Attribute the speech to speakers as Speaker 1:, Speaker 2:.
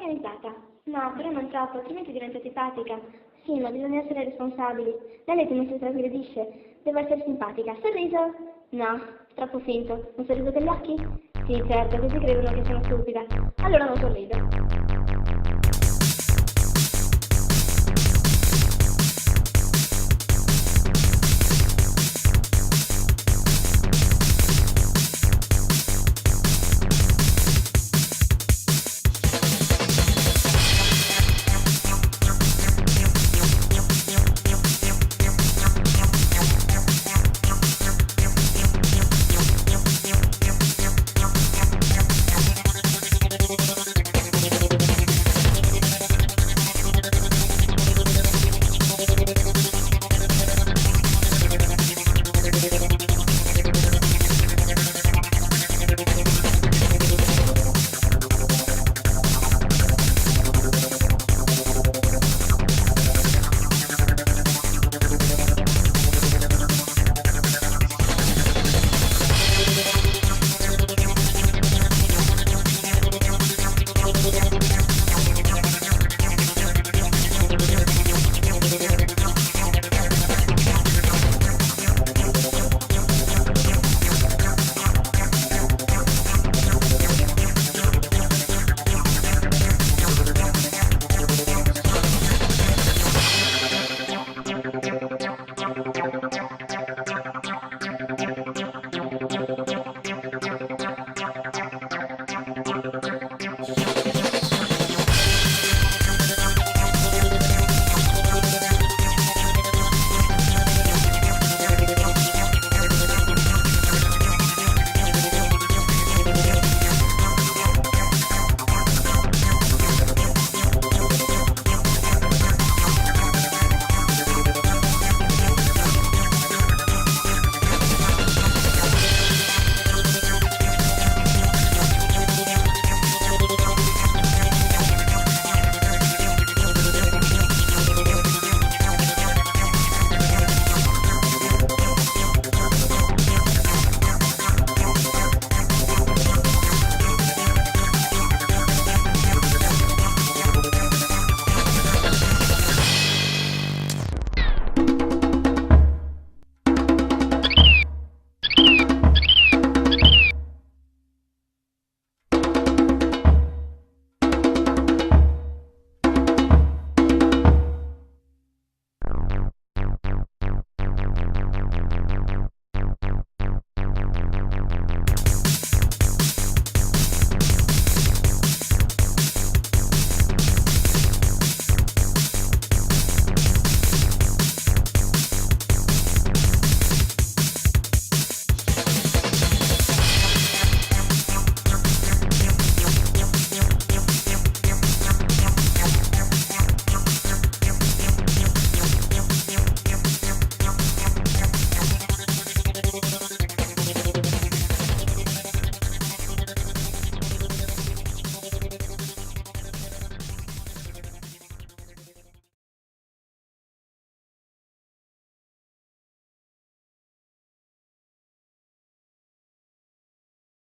Speaker 1: organizzata. No, però non troppo, altrimenti divento antipatica. Sì, ma bisogna essere responsabili. La Leti non si trasgredisce. Devo essere simpatica. Sorriso? No, troppo finto. Un sorriso degli occhi? Sì, certo, così credono che sono stupida. Allora non sorrido.